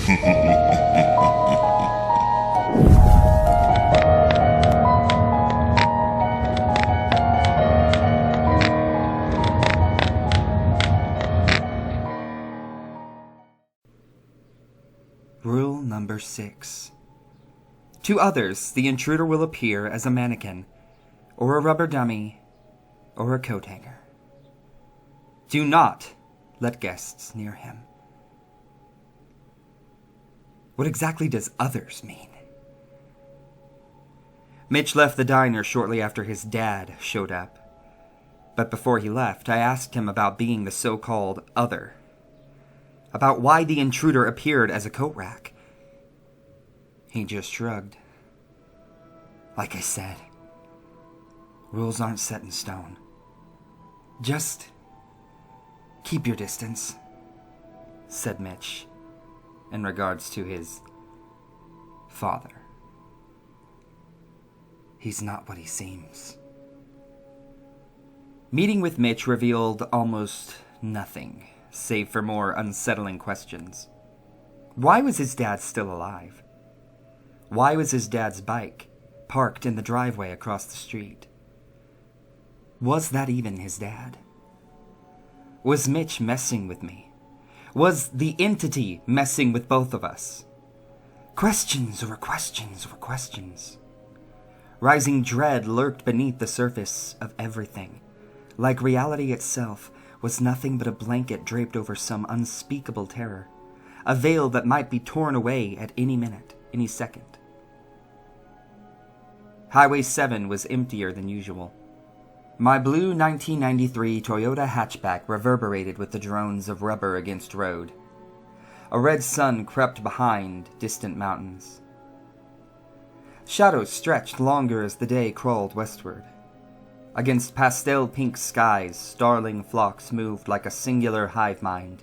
Rule number 6. To others, the intruder will appear as a mannequin, or a rubber dummy, or a coat hanger. Do not let guests near him. What exactly does others mean? Mitch left the diner shortly after his dad showed up. But before he left, I asked him about being the so-called other. About why the intruder appeared as a coat rack. He just shrugged. Like I said, rules aren't set in stone. Just keep your distance, said Mitch, in regards to his father. He's not what he seems. Meeting with Mitch revealed almost nothing, save for more unsettling questions. Why was his dad still alive? Why was his dad's bike parked in the driveway across the street? Was that even his dad? Was Mitch messing with me? Was the entity messing with both of us? Questions over questions over questions. Rising dread lurked beneath the surface of everything, like reality itself was nothing but a blanket draped over some unspeakable terror, a veil that might be torn away at any minute, any second. Highway 7 was emptier than usual. My blue 1993 Toyota hatchback reverberated with the drones of rubber against road. A red sun crept behind distant mountains. Shadows stretched longer as the day crawled westward. Against pastel pink skies, starling flocks moved like a singular hive mind.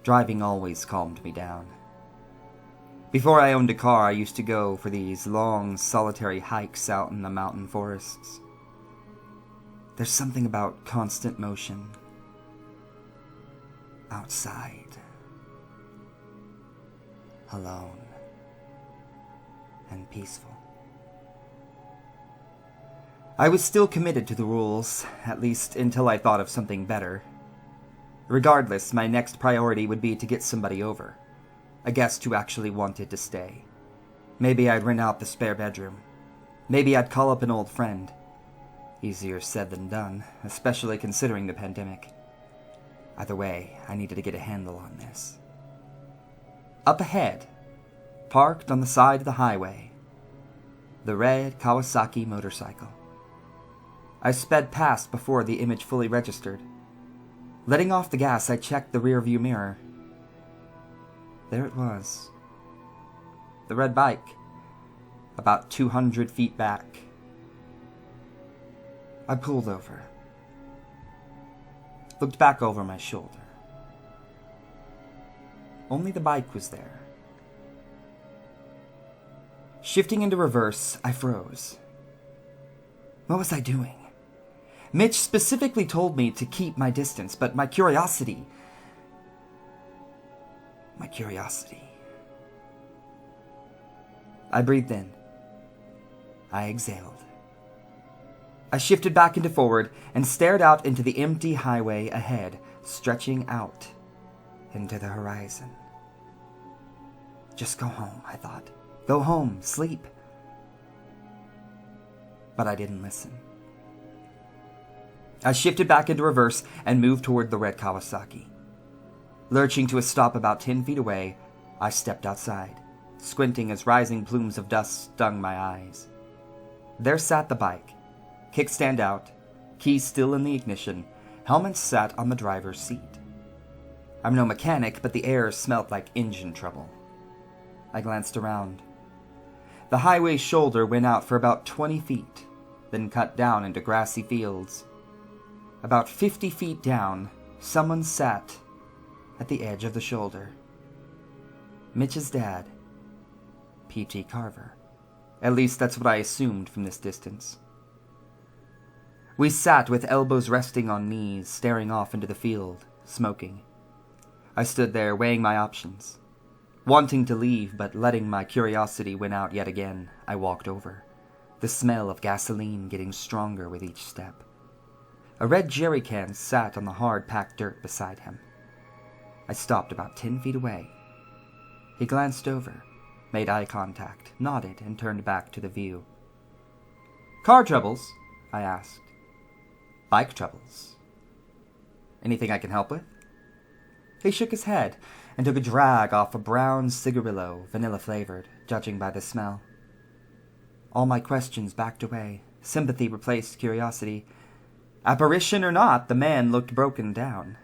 Driving always calmed me down. Before I owned a car, I used to go for these long, solitary hikes out in the mountain forests. There's something about constant motion. Outside. Alone. And peaceful. I was still committed to the rules, at least until I thought of something better. Regardless, my next priority would be to get somebody over. A guest who actually wanted to stay. Maybe I'd rent out the spare bedroom. Maybe I'd call up an old friend. Easier said than done, especially considering the pandemic. Either way, I needed to get a handle on this. Up ahead, parked on the side of the highway, the red Kawasaki motorcycle. I sped past before the image fully registered. Letting off the gas, I checked the rearview mirror. There it was. The red bike, about 200 feet back. I pulled over. Looked back over my shoulder. Only the bike was there. Shifting into reverse, I froze. What was I doing? Mitch specifically told me to keep my distance, but my curiosity... I breathed in. I exhaled. I shifted back into forward and stared out into the empty highway ahead, stretching out into the horizon. Just go home, I thought. Go home, sleep. But I didn't listen. I shifted back into reverse and moved toward the red Kawasaki. Lurching to a stop about 10 feet away, I stepped outside, squinting as rising plumes of dust stung my eyes. There sat the bike, kickstand out, keys still in the ignition, helmet sat on the driver's seat. I'm no mechanic, but the air smelt like engine trouble. I glanced around. The highway shoulder went out for about 20 feet, then cut down into grassy fields. About 50 feet down, someone sat at the edge of the shoulder. Mitch's dad, P.T. Carver. At least that's what I assumed from this distance. We sat with elbows resting on knees, staring off into the field, smoking. I stood there weighing my options. Wanting to leave, but letting my curiosity win out yet again, I walked over, the smell of gasoline getting stronger with each step. A red jerry can sat on the hard-packed dirt beside him. I stopped about 10 feet away. He glanced over, made eye contact, nodded, and turned back to the view. "Car troubles?" I asked. "Bike troubles. Anything I can help with?" He shook his head and took a drag off a brown cigarillo, vanilla-flavored, judging by the smell. All my questions backed away. Sympathy replaced curiosity. Apparition or not, the man looked broken down,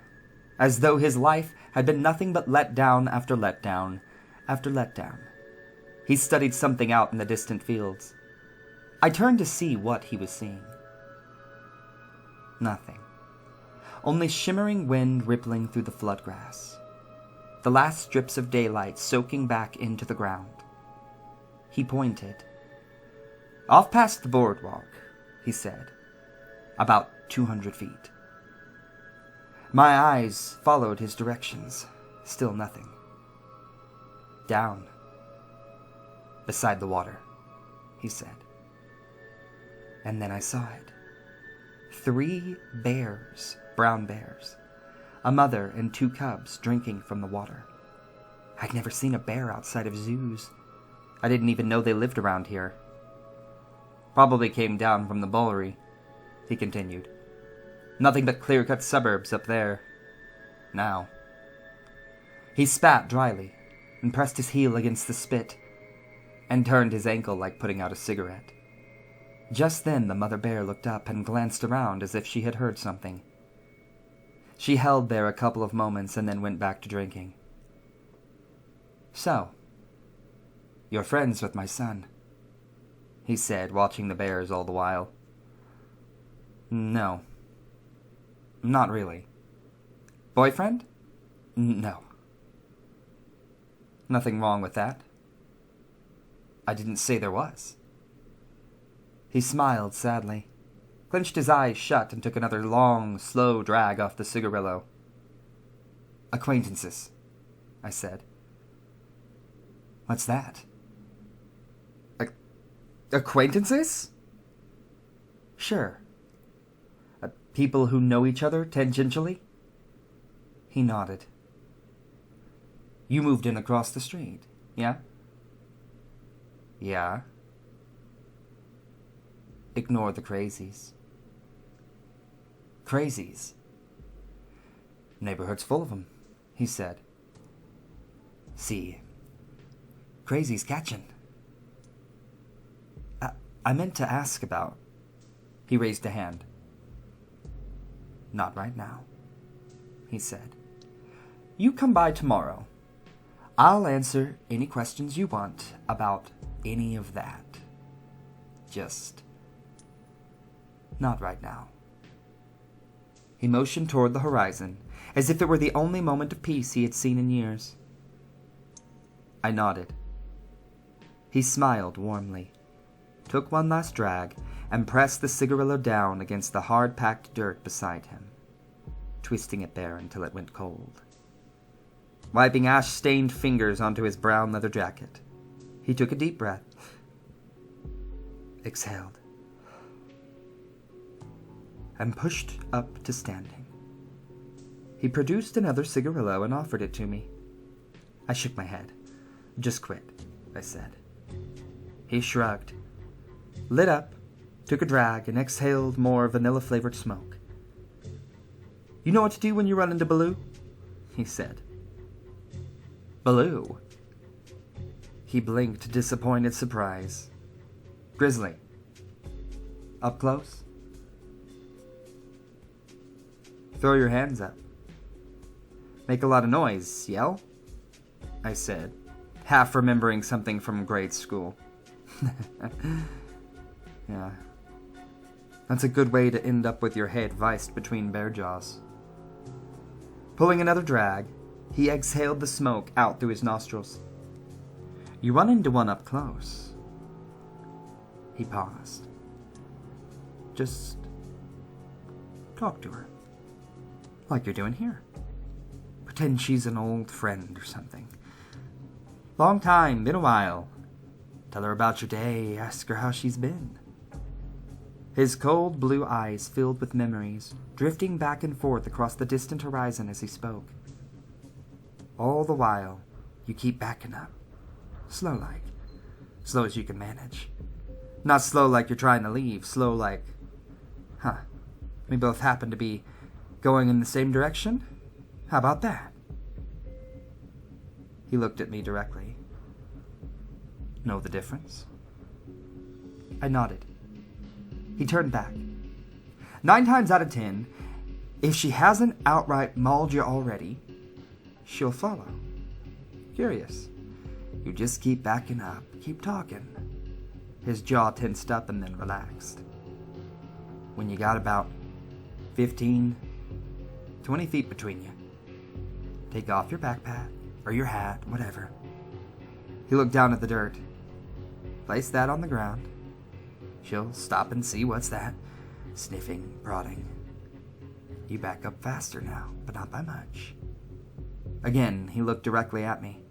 as though his life had been nothing but letdown after letdown after letdown. He studied something out in the distant fields. I turned to see what he was seeing. Nothing. Only shimmering wind rippling through the floodgrass. The last strips of daylight soaking back into the ground. He pointed. "Off past the boardwalk," he said. "About 200 feet. My eyes followed his directions. Still nothing. "Down. Beside the water," he said. And then I saw it. 3 bears, brown bears. A mother and 2 cubs drinking from the water. I'd never seen a bear outside of zoos. I didn't even know they lived around here. "Probably came down from the Bullery," he continued. "Nothing but clear-cut suburbs up there. Now." He spat dryly and pressed his heel against the spit and turned his ankle like putting out a cigarette. Just then the mother bear looked up and glanced around as if she had heard something. She held there a couple of moments and then went back to drinking. "So, you're friends with my son," he said, watching the bears all the while. "No. Not really." "Boyfriend?" "No." "Nothing wrong with that." "I didn't say there was." He smiled sadly, clenched his eyes shut, and took another long, slow drag off the cigarillo. "Acquaintances," I said. "What's that?" "Acquaintances?" "Sure. People who know each other tangentially?" He nodded. "You moved in across the street, yeah?" "Yeah." "Ignore the crazies." "Crazies?" "Neighborhood's full of them," he said. "See, crazies catchin'." I meant to ask about..." He raised a hand. "Not right now," he said. "You come by tomorrow. I'll answer any questions you want about any of that. Just not right now." He motioned toward the horizon, as if it were the only moment of peace he had seen in years. I nodded. He smiled warmly, took one last drag, and pressed the cigarillo down against the hard-packed dirt beside him, twisting it there until it went cold. Wiping ash-stained fingers onto his brown leather jacket, he took a deep breath, exhaled, and pushed up to standing. He produced another cigarillo and offered it to me. I shook my head. "Just quit," I said. He shrugged, lit up, took a drag, and exhaled more vanilla-flavored smoke. "You know what to do when you run into Baloo?" he said. "Baloo?" He blinked disappointed surprise. "Grizzly. Up close? Throw your hands up. Make a lot of noise, yell," I said, half remembering something from grade school. Yeah. That's a good way to end up with your head viced between bear jaws. Pulling another drag, he exhaled the smoke out through his nostrils. "You run into one up close." He paused. "Just talk to her. Like you're doing here. Pretend she's an old friend or something. Long time, been a while. Tell her about your day, ask her how she's been. His cold blue eyes filled with memories, drifting back and forth across the distant horizon as he spoke. All the while, you keep backing up. Slow-like. Slow as you can manage. Not slow like you're trying to leave, slow like, we both happen to be going in the same direction? How about that? He looked at me directly. Know the difference? I nodded. He turned back. 9 times out of 10, if she hasn't outright mauled you already, she'll follow. Curious. You just keep backing up, keep talking. His jaw tensed up and then relaxed. When you got about 15, 20 feet between you, take off your backpack or your hat, whatever. He looked down at the dirt. Place that on the ground. She'll stop and see what's that. Sniffing, prodding. You back up faster now, but not by much. Again, he looked directly at me.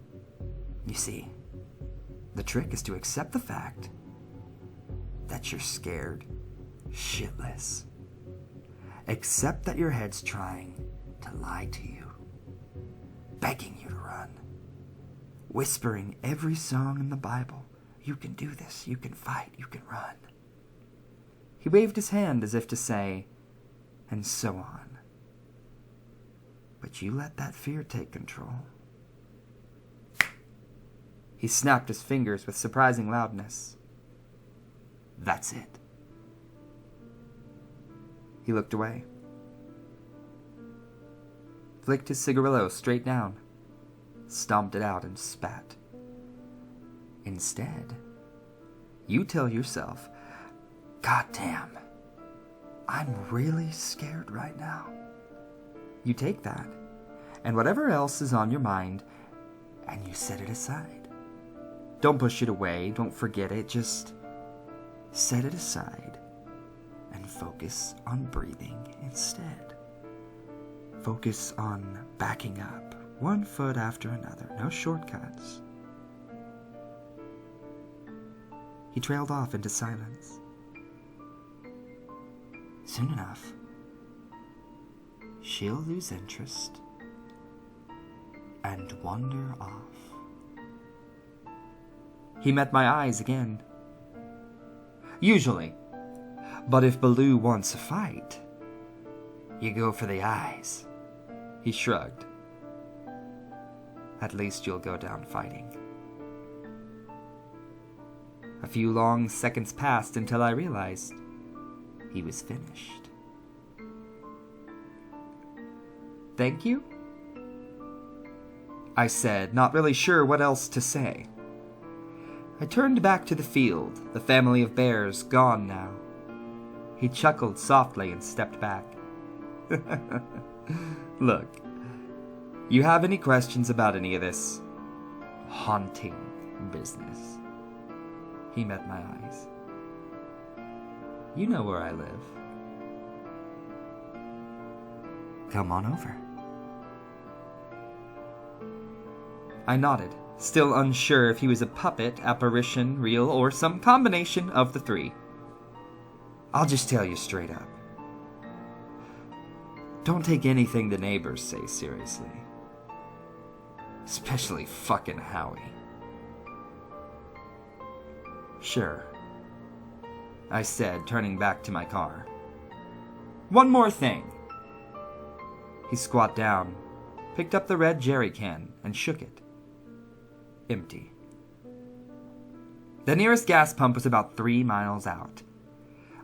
You see, the trick is to accept the fact that you're scared shitless. Accept that your head's trying to lie to you, begging you to run, whispering every song in the Bible. You can do this, you can fight, you can run. He waved his hand as if to say, and so on. But you let that fear take control. He snapped his fingers with surprising loudness. That's it. He looked away. Flicked his cigarillo straight down. Stomped it out and spat. Instead, you tell yourself, God damn, I'm really scared right now. You take that, and whatever else is on your mind, and you set it aside. Don't push it away, don't forget it, just set it aside and focus on breathing instead. Focus on backing up, one foot after another, no shortcuts. He trailed off into silence. Soon enough, she'll lose interest and wander off. He met my eyes again. Usually. But if Baloo wants a fight, you go for the eyes. He shrugged. At least you'll go down fighting. A few long seconds passed until I realized he was finished. Thank you? I said, not really sure what else to say. I turned back to the field, the family of bears gone now. He chuckled softly and stepped back. Look, you have any questions about any of this haunting business? He met my eyes. You know where I live. Come on over. I nodded, still unsure if he was a puppet, apparition, real, or some combination of the three. I'll just tell you straight up. Don't take anything the neighbors say seriously. Especially fucking Howie. Sure, I said, turning back to my car. One more thing. He squat down, picked up the red jerry can, and shook it. Empty. The nearest gas pump was about 3 miles out.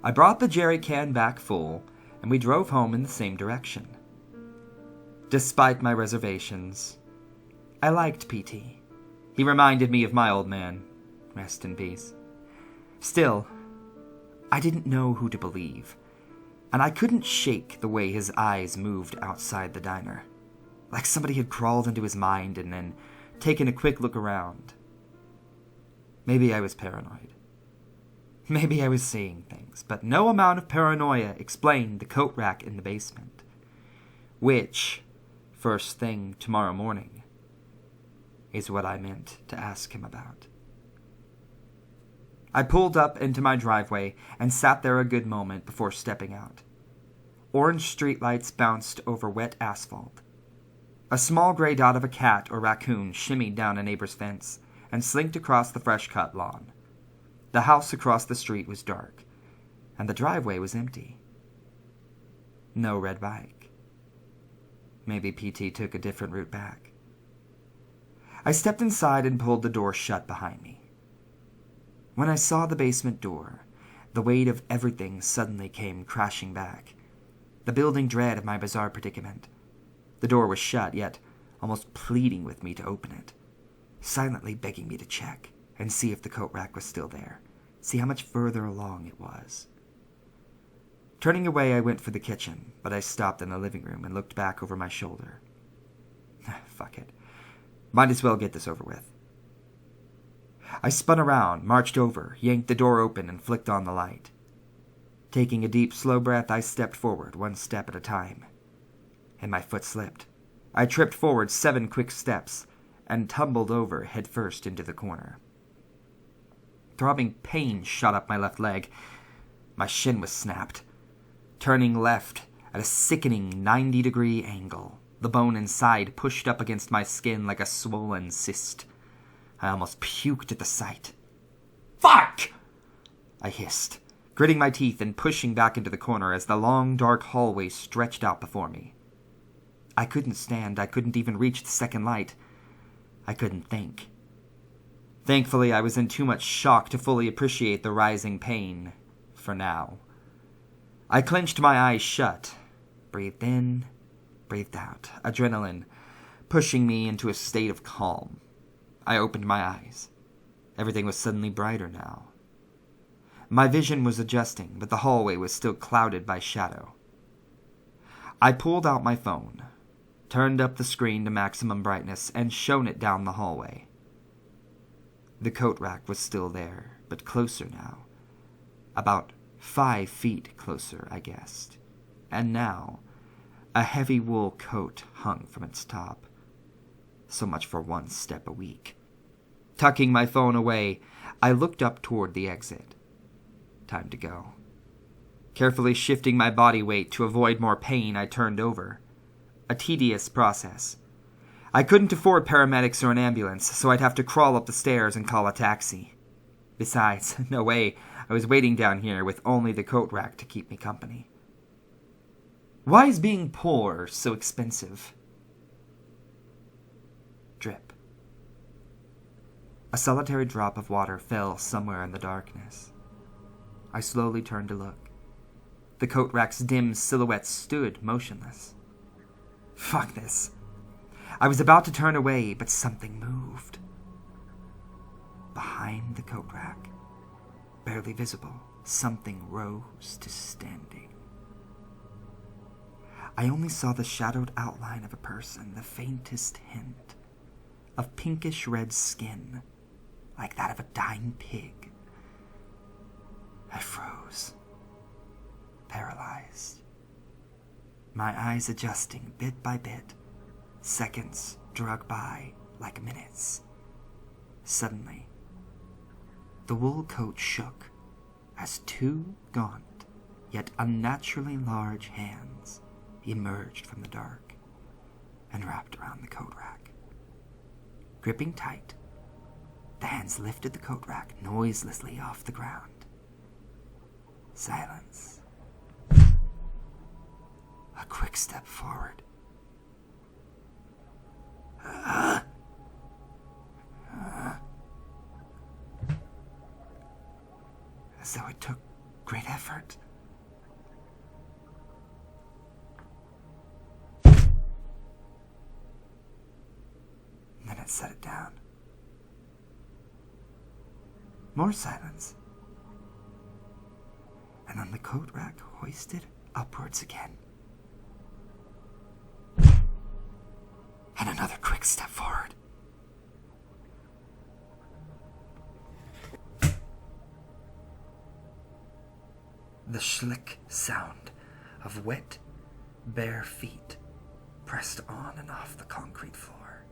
I brought the jerry can back full, and we drove home in the same direction. Despite my reservations, I liked PT. He reminded me of my old man. Rest in peace. Still, I didn't know who to believe, and I couldn't shake the way his eyes moved outside the diner, like somebody had crawled into his mind and then taken a quick look around. Maybe I was paranoid. Maybe I was seeing things, but no amount of paranoia explained the coat rack in the basement, which, first thing tomorrow morning, is what I meant to ask him about. I pulled up into my driveway and sat there a good moment before stepping out. Orange streetlights bounced over wet asphalt. A small gray dot of a cat or raccoon shimmied down a neighbor's fence and slinked across the fresh-cut lawn. The house across the street was dark, and the driveway was empty. No red bike. Maybe PT took a different route back. I stepped inside and pulled the door shut behind me. When I saw the basement door, the weight of everything suddenly came crashing back. The building dread of my bizarre predicament. The door was shut, yet almost pleading with me to open it, silently begging me to check and see if the coat rack was still there, see how much further along it was. Turning away, I went for the kitchen, but I stopped in the living room and looked back over my shoulder. Fuck it. Might as well get this over with. I spun around, marched over, yanked the door open, and flicked on the light. Taking a deep, slow breath, I stepped forward, one step at a time. And my foot slipped. I tripped forward 7 quick steps and tumbled over headfirst into the corner. Throbbing pain shot up my left leg. My shin was snapped. Turning left at a sickening 90-degree angle, the bone inside pushed up against my skin like a swollen cyst. I almost puked at the sight. Fuck! I hissed, gritting my teeth and pushing back into the corner as the long, dark hallway stretched out before me. I couldn't stand. I couldn't even reach the second light. I couldn't think. Thankfully, I was in too much shock to fully appreciate the rising pain, for now. I clenched my eyes shut, breathed in, breathed out, adrenaline pushing me into a state of calm. I opened my eyes. Everything was suddenly brighter now. My vision was adjusting, but the hallway was still clouded by shadow. I pulled out my phone, turned up the screen to maximum brightness, and shone it down the hallway. The coat rack was still there, but closer now. About 5 feet closer, I guessed. And now, a heavy wool coat hung from its top. So much for 1 step a week. Tucking my phone away, I looked up toward the exit. Time to go. Carefully shifting my body weight to avoid more pain, I turned over. A tedious process. I couldn't afford paramedics or an ambulance, so I'd have to crawl up the stairs and call a taxi. Besides, no way, I was waiting down here with only the coat rack to keep me company. Why is being poor so expensive? Drip. A solitary drop of water fell somewhere in the darkness. I slowly turned to look. The coat rack's dim silhouette stood motionless. Fuck this. I was about to turn away, but something moved. Behind the coat rack, barely visible, something rose to standing. I only saw the shadowed outline of a person, the faintest hint of pinkish red skin, like that of a dying pig. I froze, paralyzed, my eyes adjusting bit by bit. Seconds drug by like minutes. Suddenly, the wool coat shook as 2 gaunt, yet unnaturally large hands emerged from the dark and wrapped around the coat rack. Gripping tight, the hands lifted the coat rack noiselessly off the ground. Silence. A quick step forward. As though it took great effort. Then it set it down. More silence. And then the coat rack hoisted upwards again. And another quick step forward. The schlick sound of wet, bare feet pressed on and off the concrete floor.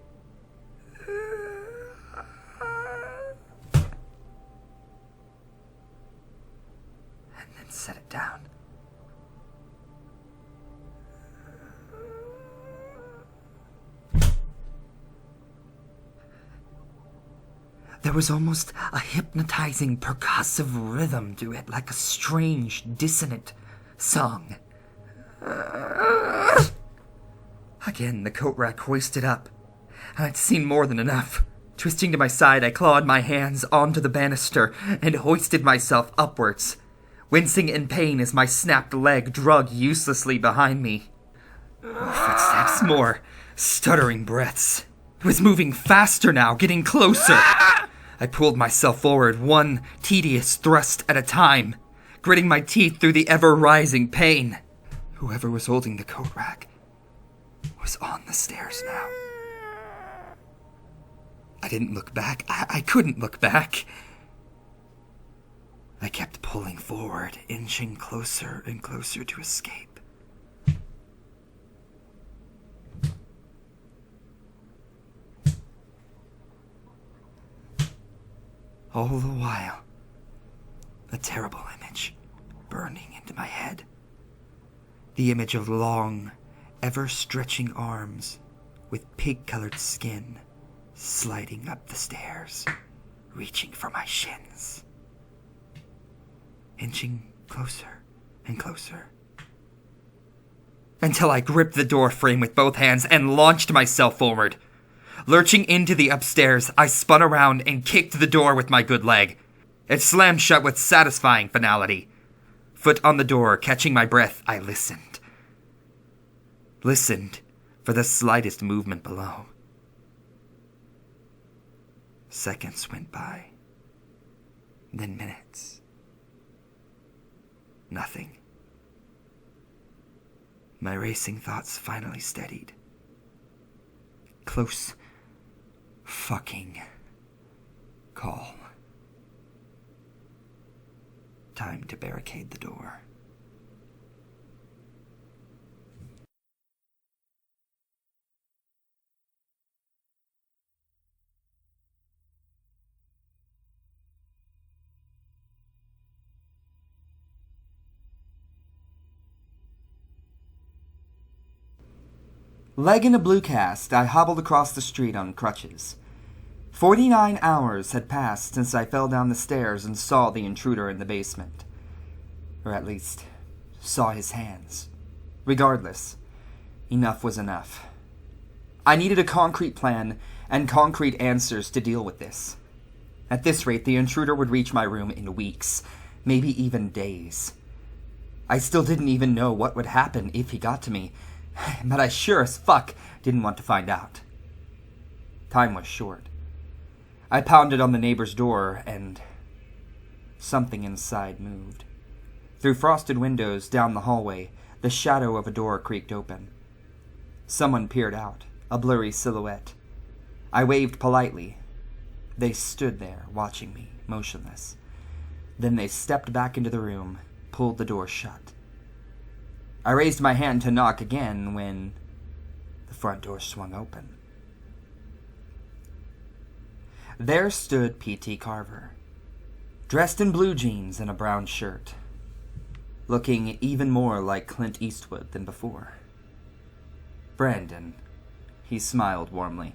There was almost a hypnotizing, percussive rhythm to it, like a strange, dissonant song. Again, the coat rack hoisted up, and I'd seen more than enough. Twisting to my side, I clawed my hands onto the banister and hoisted myself upwards, wincing in pain as my snapped leg dragged uselessly behind me. More footsteps, more stuttering breaths. It was moving faster now, getting closer. I pulled myself forward, one tedious thrust at a time, gritting my teeth through the ever-rising pain. Whoever was holding the coat rack was on the stairs now. I didn't look back. I couldn't look back. I kept pulling forward, inching closer and closer to escape. All the while, a terrible image burning into my head. The image of long, ever-stretching arms with pig-colored skin sliding up the stairs, reaching for my shins. Inching closer and closer, until I gripped the door frame with both hands and launched myself forward. Lurching into the upstairs, I spun around and kicked the door with my good leg. It slammed shut with satisfying finality. Foot on the door, catching my breath, I listened. Listened for the slightest movement below. Seconds went by, then minutes. Nothing. My racing thoughts finally steadied. Close fucking call. Time to barricade the door. Leg in a blue cast, I hobbled across the street on crutches. 49 hours had passed since I fell down the stairs and saw the intruder in the basement. Or at least, saw his hands. Regardless, enough was enough. I needed a concrete plan and concrete answers to deal with this. At this rate, the intruder would reach my room in weeks, maybe even days. I still didn't even know what would happen if he got to me, but I sure as fuck didn't want to find out. Time was short. I pounded on the neighbor's door, and something inside moved. Through frosted windows down the hallway, the shadow of a door creaked open. Someone peered out, a blurry silhouette. I waved politely. They stood there, watching me, motionless. Then they stepped back into the room, pulled the door shut. I raised my hand to knock again when the front door swung open. There stood P.T. Carver, dressed in blue jeans and a brown shirt, looking even more like Clint Eastwood than before. "Brandon," he smiled warmly.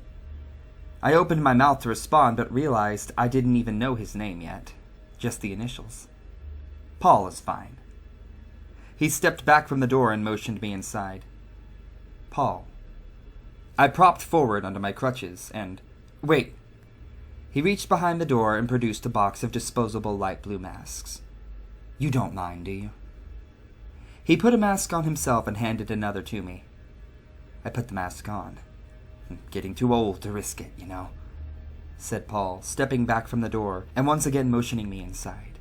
I opened my mouth to respond, but realized I didn't even know his name yet, just the initials. "Paul is fine." He stepped back from the door and motioned me inside. "Paul." I propped forward onto my crutches and... Wait. He reached behind the door and produced a box of disposable light blue masks. "You don't mind, do you?" He put a mask on himself and handed another to me. I put the mask on. "I'm getting too old to risk it, you know," said Paul, stepping back from the door and once again motioning me inside.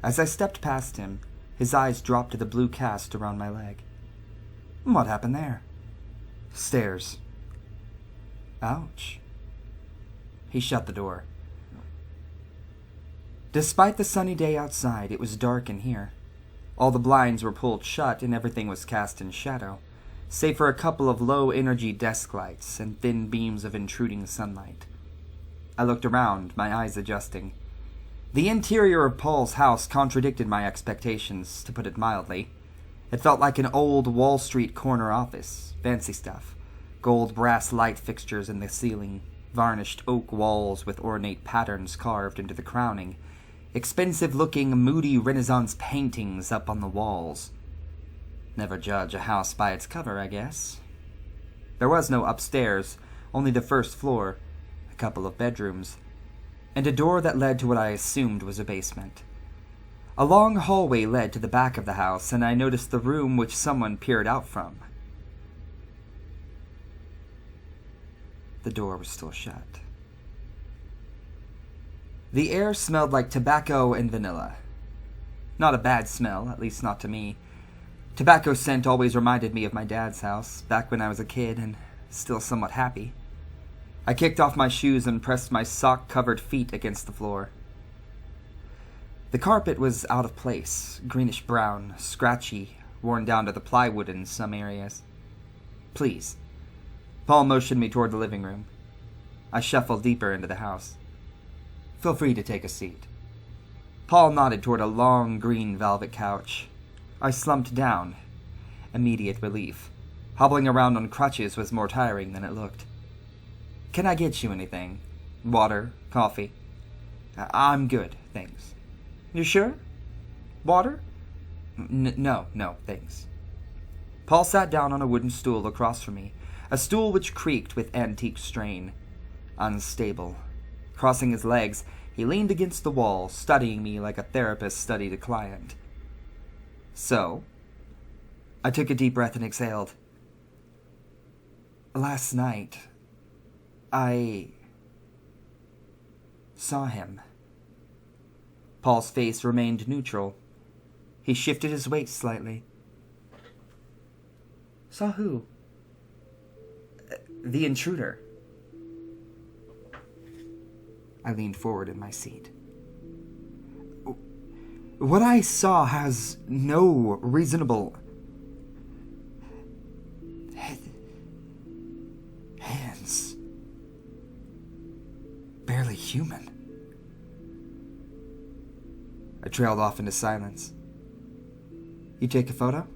As I stepped past him, his eyes dropped to the blue cast around my leg. "What happened there?" "Stairs." "Ouch." He shut the door. Despite the sunny day outside, it was dark in here. All the blinds were pulled shut and everything was cast in shadow, save for a couple of low-energy desk lights and thin beams of intruding sunlight. I looked around, my eyes adjusting. The interior of Paul's house contradicted my expectations, to put it mildly. It felt like an old Wall Street corner office, fancy stuff, gold brass light fixtures in the ceiling, varnished oak walls with ornate patterns carved into the crowning, expensive-looking, moody Renaissance paintings up on the walls. Never judge a house by its cover, I guess. There was no upstairs, only the first floor, a couple of bedrooms, and a door that led to what I assumed was a basement. A long hallway led to the back of the house, and I noticed the room which someone peered out from. The door was still shut. The air smelled like tobacco and vanilla. Not a bad smell, at least not to me. Tobacco scent always reminded me of my dad's house, back when I was a kid and still somewhat happy. I kicked off my shoes and pressed my sock-covered feet against the floor. The carpet was out of place, greenish-brown, scratchy, worn down to the plywood in some areas. "Please." Paul motioned me toward the living room. I shuffled deeper into the house. "Feel free to take a seat." Paul nodded toward a long green velvet couch. I slumped down. Immediate relief. Hobbling around on crutches was more tiring than it looked. "Can I get you anything? Water? Coffee?" "I'm good, thanks." "You sure? Water?" No, thanks." Paul sat down on a wooden stool across from me, a stool which creaked with antique strain. Unstable. Crossing his legs, he leaned against the wall, studying me like a therapist studied a client. "So?" I took a deep breath and exhaled. "Last night, I saw him." Paul's face remained neutral. He shifted his weight slightly. "Saw who?" "The intruder." I leaned forward in my seat. "What I saw has no reasonable hands. Barely human." I trailed off into silence. "You take a photo?"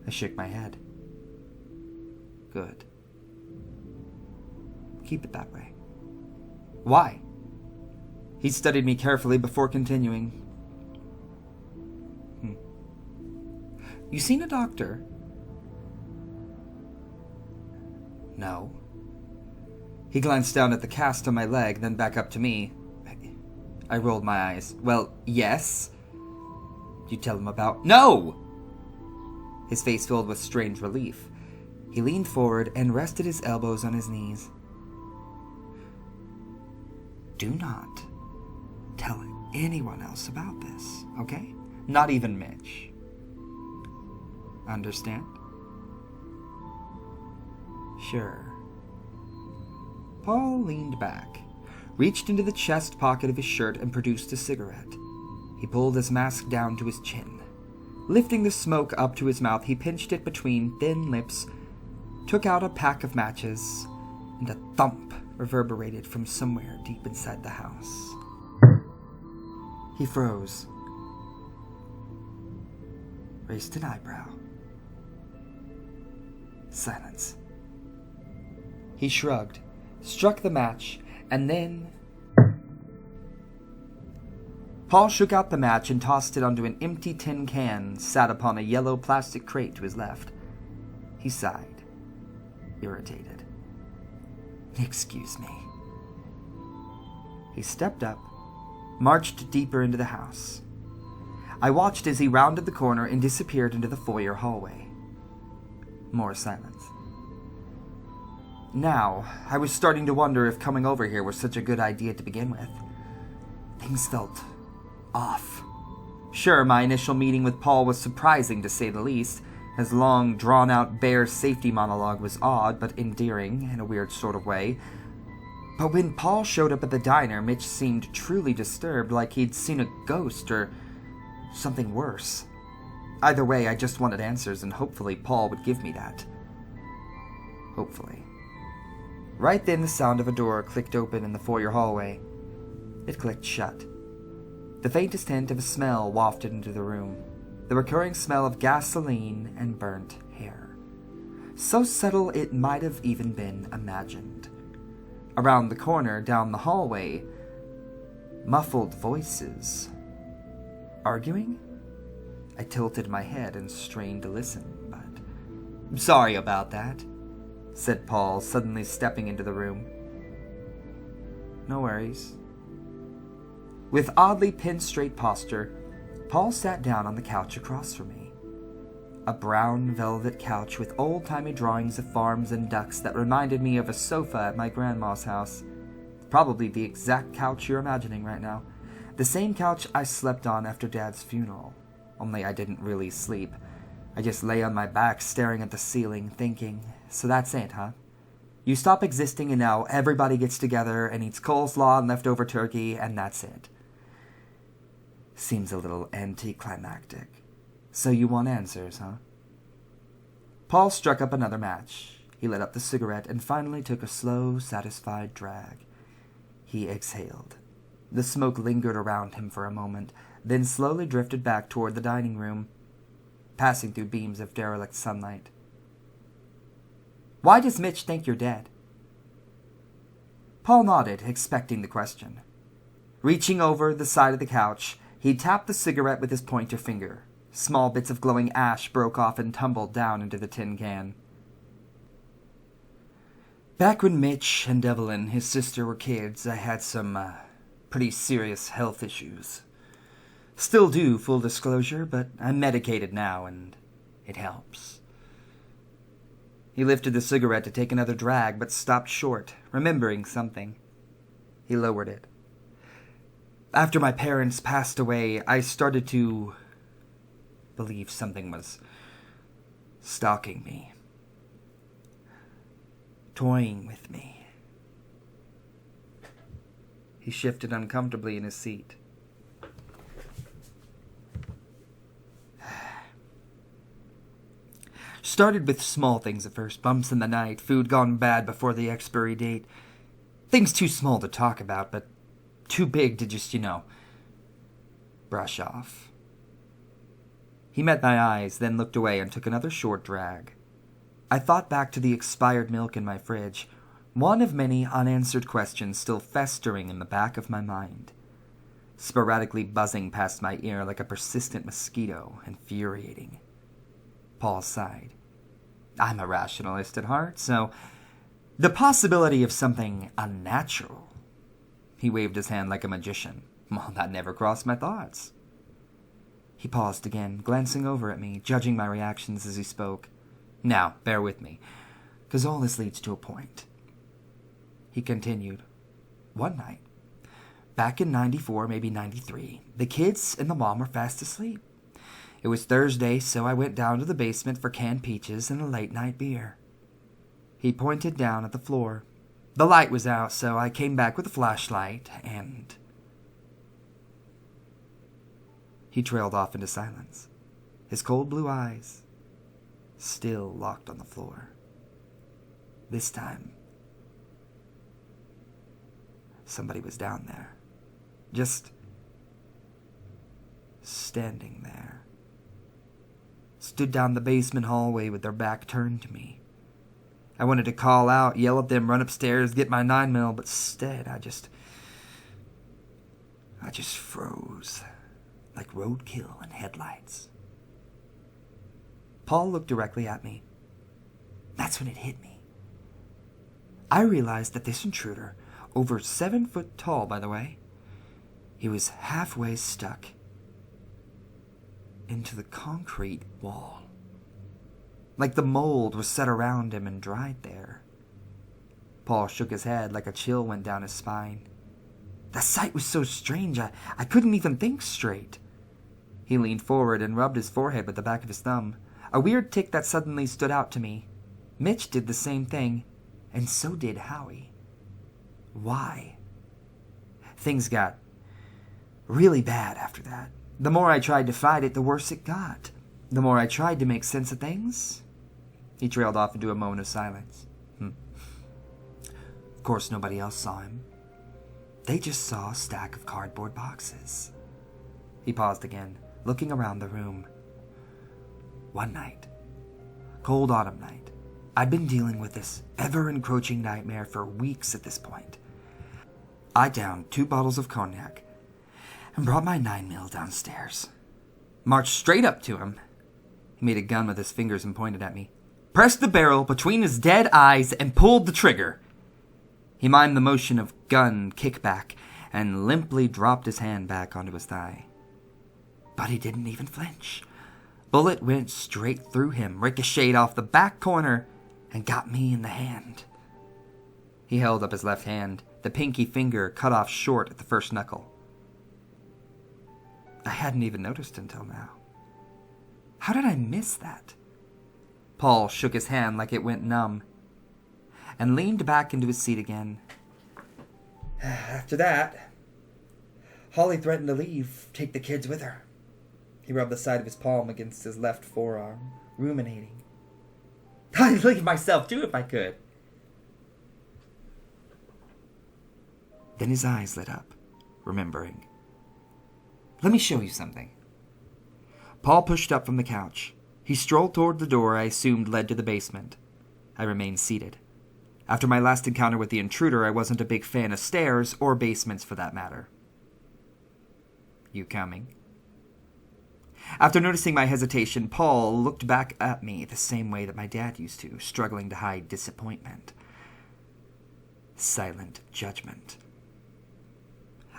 I shook my head. "Good. Keep it that way." "Why?" He studied me carefully before continuing. "You seen a doctor?" "No." He glanced down at the cast on my leg, then back up to me. I rolled my eyes. "Well, yes." "You tell him about—" "No!" His face filled with strange relief. He leaned forward and rested his elbows on his knees. "Do not tell anyone else about this, okay? Not even Mitch. Understand?" "Sure." Paul leaned back, reached into the chest pocket of his shirt and produced a cigarette. He pulled his mask down to his chin. Lifting the smoke up to his mouth, he pinched it between thin lips, took out a pack of matches, and a thump reverberated from somewhere deep inside the house. He froze, raised an eyebrow. Silence. He shrugged, struck the match, and then... Paul shook out the match and tossed it onto an empty tin can sat upon a yellow plastic crate to his left. He sighed, irritated. "Excuse me." He stepped up, marched deeper into the house. I watched as he rounded the corner and disappeared into the foyer hallway. More silence. Now, I was starting to wonder if coming over here was such a good idea to begin with. Things felt off. Sure, my initial meeting with Paul was surprising to say the least. His long, drawn-out bear safety monologue was odd, but endearing in a weird sort of way. But when Paul showed up at the diner, Mitch seemed truly disturbed, like he'd seen a ghost or something worse. Either way, I just wanted answers, and hopefully Paul would give me that. Hopefully. Right then, the sound of a door clicked open in the foyer hallway. It clicked shut. The faintest hint of a smell wafted into the room. The recurring smell of gasoline and burnt hair. So subtle it might have even been imagined. Around the corner, down the hallway, muffled voices. Arguing? I tilted my head and strained to listen, but... "Sorry about that," said Paul, suddenly stepping into the room. "No worries." With oddly pin-straight posture, Paul sat down on the couch across from me. A brown velvet couch with old-timey drawings of farms and ducks that reminded me of a sofa at my grandma's house. Probably the exact couch you're imagining right now. The same couch I slept on after Dad's funeral. Only I didn't really sleep. I just lay on my back staring at the ceiling, thinking, so that's it, huh? You stop existing and now everybody gets together and eats coleslaw and leftover turkey, and that's it. Seems a little anticlimactic. So you want answers, huh? Paul struck up another match. He lit up the cigarette and finally took a slow, satisfied drag. He exhaled. The smoke lingered around him for a moment, then slowly drifted back toward the dining room, passing through beams of derelict sunlight. "Why does Mitch think you're dead?" Paul nodded, expecting the question. Reaching over the side of the couch, he tapped the cigarette with his pointer finger. Small bits of glowing ash broke off and tumbled down into the tin can. "Back when Mitch and Evelyn, his sister, were kids, I had some, pretty serious health issues. Still do, full disclosure, but I'm medicated now, and it helps." He lifted the cigarette to take another drag, but stopped short, remembering something. He lowered it. "After my parents passed away, I started to believe something was stalking me, toying with me." He shifted uncomfortably in his seat. "Started with small things at first, bumps in the night, food gone bad before the expiry date. Things too small to talk about, but too big to just, brush off." He met my eyes, then looked away and took another short drag. I thought back to the expired milk in my fridge, one of many unanswered questions still festering in the back of my mind, sporadically buzzing past my ear like a persistent mosquito, infuriating. Paul sighed. "I'm a rationalist at heart, so the possibility of something unnatural." He waved his hand like a magician. "Well, that never crossed my thoughts." He paused again, glancing over at me, judging my reactions as he spoke. "Now, bear with me, 'cause all this leads to a point." He continued. "One night, back in 94, maybe 93, the kids and the mom were fast asleep. It was Thursday, so I went down to the basement for canned peaches and a late-night beer." He pointed down at the floor. "The light was out, so I came back with a flashlight, and..." He trailed off into silence, his cold blue eyes still locked on the floor. This time, somebody was down there, just standing there. Stood down the basement hallway with their back turned to me. I wanted to call out, yell at them, run upstairs, get my 9mm, but instead I just froze, like roadkill in headlights. Paul looked directly at me. That's when it hit me. I realized that this intruder, over 7 foot tall, by the way, he was halfway stuck into the concrete wall. Like the mold was set around him and dried there. Paul shook his head like a chill went down his spine. The sight was so strange, I couldn't even think straight. He leaned forward and rubbed his forehead with the back of his thumb, a weird tic that suddenly stood out to me. Mitch did the same thing, and so did Howie. Why? Things got really bad after that. The more I tried to fight it, the worse it got. The more I tried to make sense of things. He trailed off into a moment of silence. Of course, nobody else saw him. They just saw a stack of cardboard boxes. He paused again, looking around the room. One night, cold autumn night, I'd been dealing with this ever-encroaching nightmare for weeks at this point. I downed 2 bottles of cognac and brought my 9mm downstairs. Marched straight up to him. He made a gun with his fingers and pointed at me. Pressed the barrel between his dead eyes and pulled the trigger. He mimed the motion of gun kickback and limply dropped his hand back onto his thigh. But he didn't even flinch. Bullet went straight through him, ricocheted off the back corner, and got me in the hand. He held up his left hand, the pinky finger cut off short at the first knuckle. I hadn't even noticed until now. How did I miss that? Paul shook his hand like it went numb, and leaned back into his seat again. After that, Holly threatened to leave, take the kids with her. He rubbed the side of his palm against his left forearm, ruminating. I'd leave myself too if I could. Then his eyes lit up, remembering. Let me show you something. Paul pushed up from the couch. He strolled toward the door I assumed led to the basement. I remained seated. After my last encounter with the intruder, I wasn't a big fan of stairs or basements for that matter. You coming? After noticing my hesitation, Paul looked back at me the same way that my dad used to, struggling to hide disappointment. Silent judgment.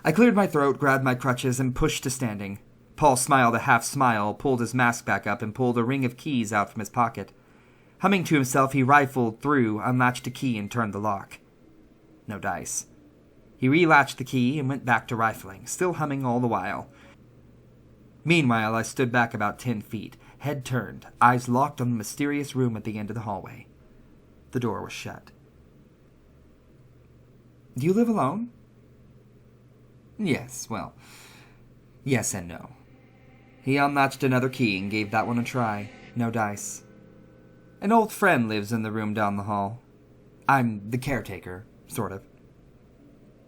I cleared my throat, grabbed my crutches, and pushed to standing. Paul smiled a half smile, pulled his mask back up, and pulled a ring of keys out from his pocket. Humming to himself, he rifled through, unlatched a key, and turned the lock. No dice. He relatched the key and went back to rifling, still humming all the while. Meanwhile, I stood back about 10 feet, head turned, eyes locked on the mysterious room at the end of the hallway. The door was shut. Do you live alone? Yes, well, yes and no. He unlatched another key and gave that one a try. No dice. An old friend lives in the room down the hall. I'm the caretaker, sort of.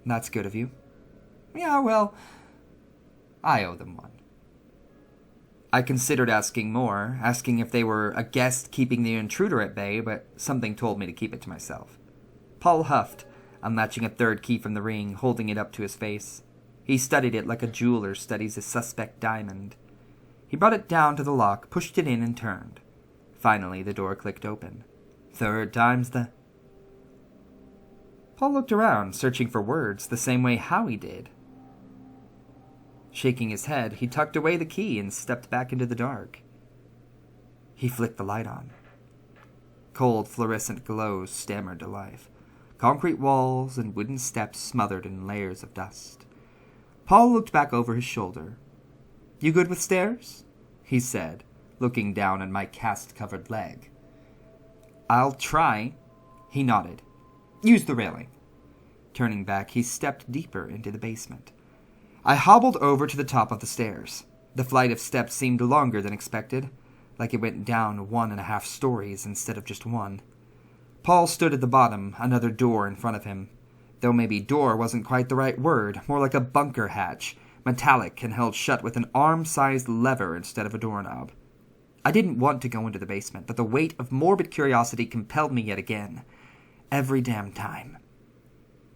That's good of you. Yeah, well, I owe them one. I considered asking more, asking if they were a guest keeping the intruder at bay, but something told me to keep it to myself. Paul huffed, unlatching a third key from the ring, holding it up to his face. He studied it like a jeweler studies a suspect diamond. He brought it down to the lock, pushed it in, and turned. Finally, the door clicked open. Third time's the... Paul looked around, searching for words, the same way Howie did. Shaking his head, he tucked away the key and stepped back into the dark. He flicked the light on. Cold, fluorescent glows stammered to life. Concrete walls and wooden steps smothered in layers of dust. Paul looked back over his shoulder. You good with stairs? He said, looking down at my cast-covered leg. I'll try. He nodded. Use the railing. Turning back, he stepped deeper into the basement. I hobbled over to the top of the stairs. The flight of steps seemed longer than expected, like it went down 1.5 stories instead of just one. Paul stood at the bottom, another door in front of him. Though maybe door wasn't quite the right word, more like a bunker hatch, metallic and held shut with an arm-sized lever instead of a doorknob. I didn't want to go into the basement, but the weight of morbid curiosity compelled me yet again. Every damn time.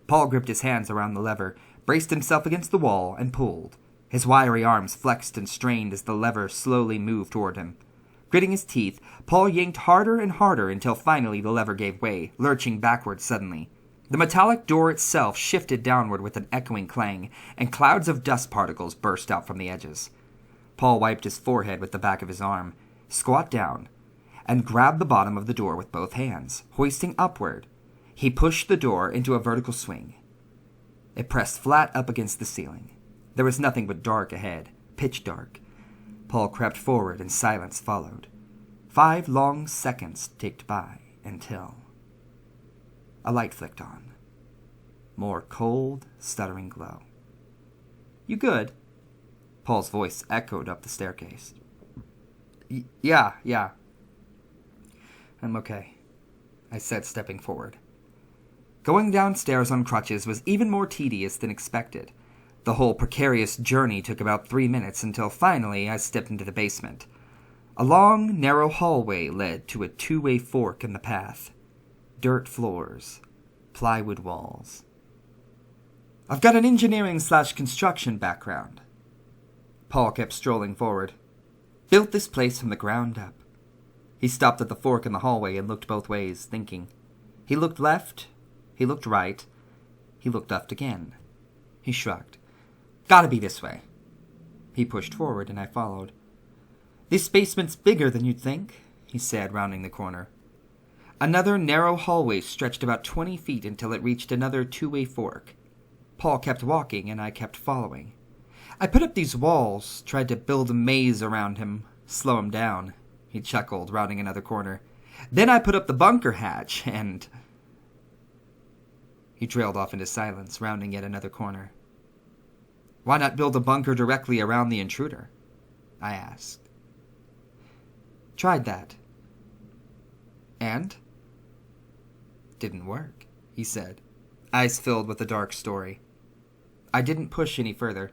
Paul gripped his hands around the lever, braced himself against the wall, and pulled. His wiry arms flexed and strained as the lever slowly moved toward him. Gritting his teeth, Paul yanked harder and harder until finally the lever gave way, lurching backward suddenly. The metallic door itself shifted downward with an echoing clang, and clouds of dust particles burst out from the edges. Paul wiped his forehead with the back of his arm, squat down, and grabbed the bottom of the door with both hands, hoisting upward. He pushed the door into a vertical swing. It pressed flat up against the ceiling. There was nothing but dark ahead, pitch dark. Paul crept forward and silence followed. 5 long seconds ticked by until... a light flicked on. More cold, stuttering glow. You good? Paul's voice echoed up the staircase. Yeah. I'm okay, I said, stepping forward. Going downstairs on crutches was even more tedious than expected. The whole precarious journey took about 3 minutes until finally I stepped into the basement. A long, narrow hallway led to a two-way fork in the path. Dirt floors, plywood walls. I've got an engineering/construction background. Paul kept strolling forward. Built this place from the ground up. He stopped at the fork in the hallway and looked both ways, thinking. He looked left, he looked right, he looked left again. He shrugged. Gotta be this way. He pushed forward and I followed. This basement's bigger than you'd think, he said, rounding the corner. Another narrow hallway stretched about 20 feet until it reached another two-way fork. Paul kept walking and I kept following. I put up these walls, tried to build a maze around him, slow him down. He chuckled, rounding another corner. Then I put up the bunker hatch, and... He trailed off into silence, rounding yet another corner. Why not build a bunker directly around the intruder? I asked. Tried that. And? Didn't work, he said, eyes filled with a dark story. I didn't push any further.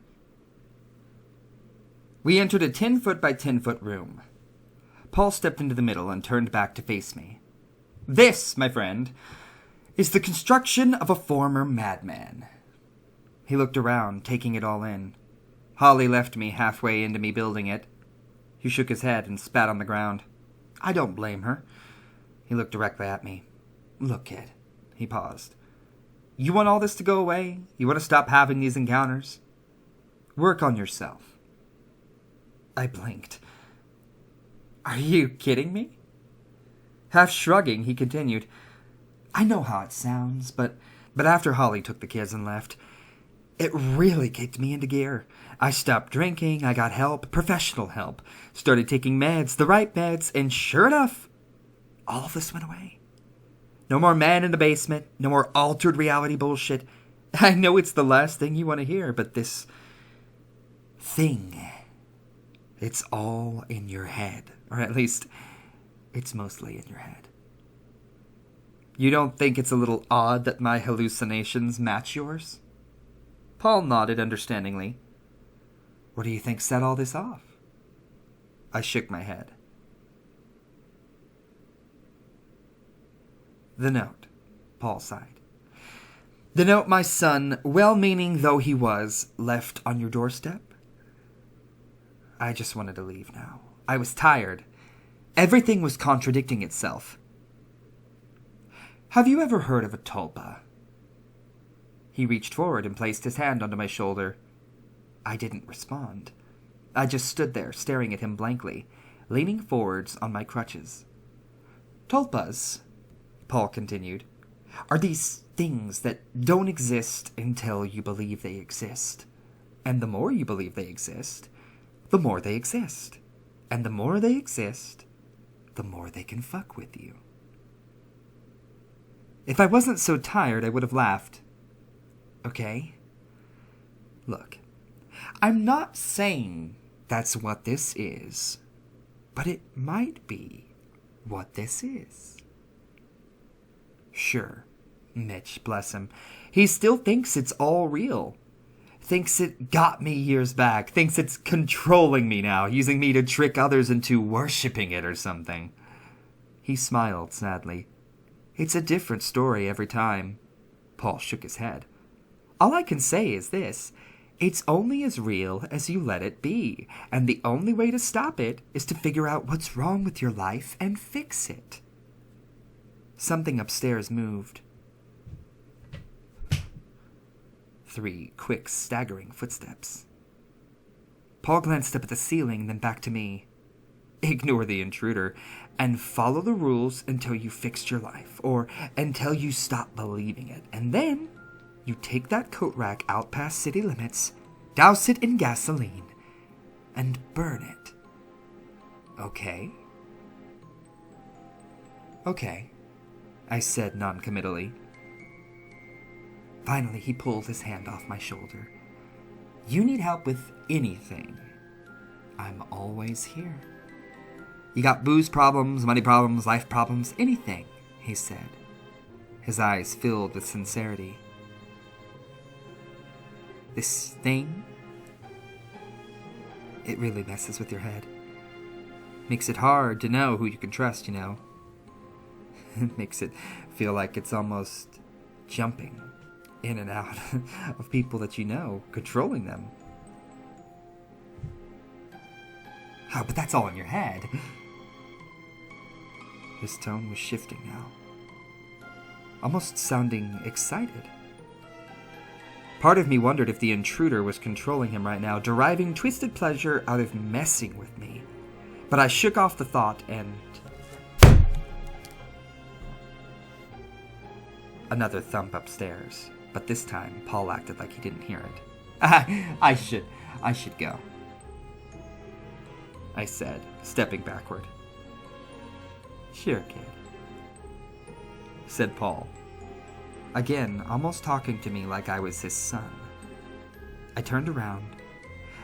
We entered a 10-foot by 10-foot room. Paul stepped into the middle and turned back to face me. This, my friend, is the construction of a former madman. He looked around, taking it all in. Holly left me halfway into me building it. He shook his head and spat on the ground. I don't blame her. He looked directly at me. Look, kid. He paused. You want all this to go away? You want to stop having these encounters? Work on yourself. I blinked. Are you kidding me? Half shrugging, he continued. I know how it sounds, but after Holly took the kids and left, it really kicked me into gear. I stopped drinking, I got help, professional help, started taking meds, the right meds, and sure enough, all of this went away. No more man in the basement, no more altered reality bullshit. I know it's the last thing you want to hear, but this thing, it's all in your head. Or at least, it's mostly in your head. You don't think it's a little odd that my hallucinations match yours? Paul nodded understandingly. What do you think set all this off? I shook my head. The note, Paul sighed. The note my son, well-meaning though he was, left on your doorstep? I just wanted to leave now. I was tired. Everything was contradicting itself. Have you ever heard of a tulpa? He reached forward and placed his hand onto my shoulder. I didn't respond. I just stood there, staring at him blankly, leaning forwards on my crutches. Tulpas, Paul continued, are these things that don't exist until you believe they exist. And the more you believe they exist, the more they exist. And the more they exist, the more they can fuck with you. If I wasn't so tired, I would have laughed. Okay? Look, I'm not saying that's what this is, but it might be what this is. Sure, Mitch, bless him, he still thinks it's all real. Thinks it got me years back. Thinks it's controlling me now, using me to trick others into worshipping it or something. He smiled sadly. It's a different story every time. Paul shook his head. All I can say is this. It's only as real as you let it be, and the only way to stop it is to figure out what's wrong with your life and fix it. Something upstairs moved. 3 quick, staggering footsteps. Paul glanced up at the ceiling, then back to me. Ignore the intruder, and follow the rules until you fixed your life, or until you stop believing it. And then, you take that coat rack out past city limits, douse it in gasoline, and burn it. Okay? Okay, I said noncommittally. Finally, he pulled his hand off my shoulder. You need help with anything. I'm always here. You got booze problems, money problems, life problems, anything, he said. His eyes filled with sincerity. This thing, it really messes with your head. Makes it hard to know who you can trust, you know. It makes it feel like it's almost jumping in and out of people that you know, controlling them. Oh, but that's all in your head. His tone was shifting now, almost sounding excited. Part of me wondered if the intruder was controlling him right now, deriving twisted pleasure out of messing with me. But I shook off the thought and... Another thump upstairs, but this time Paul acted like he didn't hear it. I should go, I said, stepping backward. Sure, kid, said Paul, again almost talking to me like I was his son. I turned around,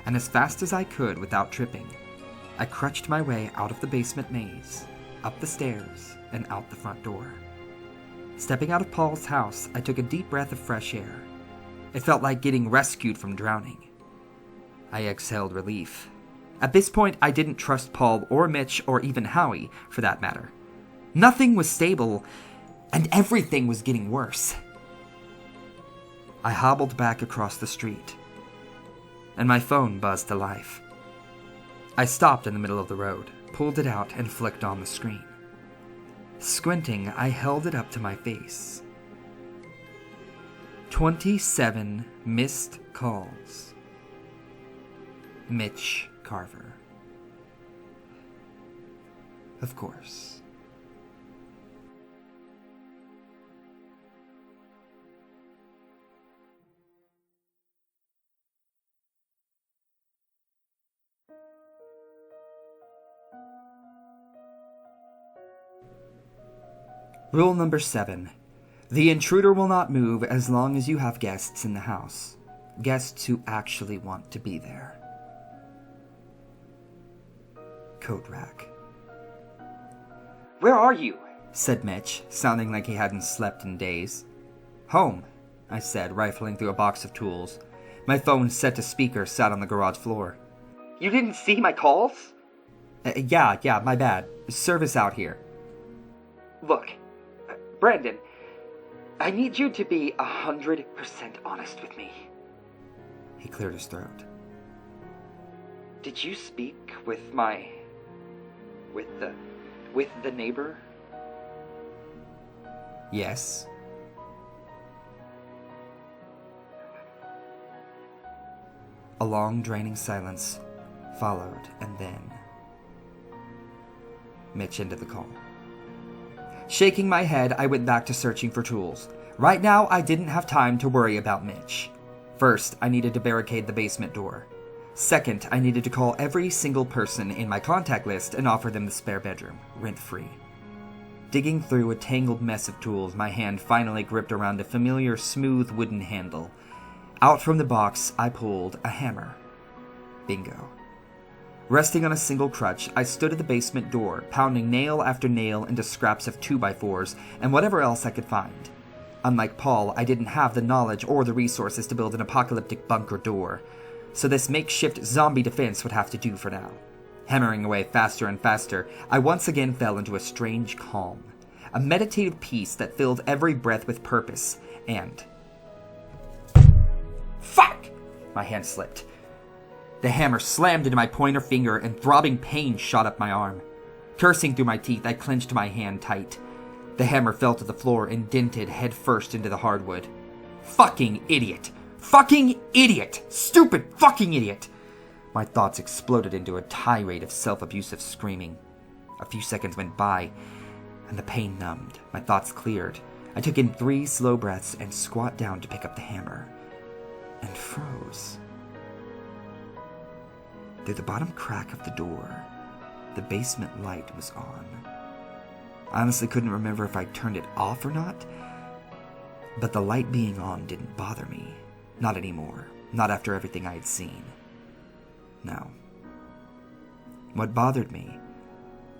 and as fast as I could without tripping, I crutched my way out of the basement maze, up the stairs, and out the front door. Stepping out of Paul's house, I took a deep breath of fresh air. It felt like getting rescued from drowning. I exhaled relief. At this point, I didn't trust Paul or Mitch or even Howie, for that matter. Nothing was stable, and everything was getting worse. I hobbled back across the street, and my phone buzzed to life. I stopped in the middle of the road, pulled it out, and flicked on the screen. Squinting, I held it up to my face. 27 missed calls. Mitch Carver. Of course. Rule number 7. The intruder will not move as long as you have guests in the house. Guests who actually want to be there. Coat rack. Where are you? Said Mitch, sounding like he hadn't slept in days. Home, I said, rifling through a box of tools. My phone set to speaker sat on the garage floor. You didn't see my calls? Yeah, my bad. Service out here. Look, Brandon, I need you to be 100% honest with me. He cleared his throat. Did you speak with the neighbor? Yes. A long, draining silence followed, and then Mitch ended the call. Shaking my head, I went back to searching for tools. Right now, I didn't have time to worry about Mitch. First, I needed to barricade the basement door. Second, I needed to call every single person in my contact list and offer them the spare bedroom, rent-free. Digging through a tangled mess of tools, my hand finally gripped around a familiar smooth wooden handle. Out from the box, I pulled a hammer. Bingo. Resting on a single crutch, I stood at the basement door, pounding nail after nail into scraps of 2x4s and whatever else I could find. Unlike Paul, I didn't have the knowledge or the resources to build an apocalyptic bunker door, so this makeshift zombie defense would have to do for now. Hammering away faster and faster, I once again fell into a strange calm, a meditative peace that filled every breath with purpose, and... Fuck! My hand slipped. The hammer slammed into my pointer finger and throbbing pain shot up my arm. Cursing through my teeth, I clenched my hand tight. The hammer fell to the floor and dented head first into the hardwood. Fucking idiot! Fucking idiot! Stupid fucking idiot! My thoughts exploded into a tirade of self-abusive screaming. A few seconds went by, and the pain numbed. My thoughts cleared. I took in 3 slow breaths and squat down to pick up the hammer. And froze. Through the bottom crack of the door, the basement light was on. I honestly couldn't remember if I turned it off or not, but the light being on didn't bother me. Not anymore. Not after everything I had seen. No. What bothered me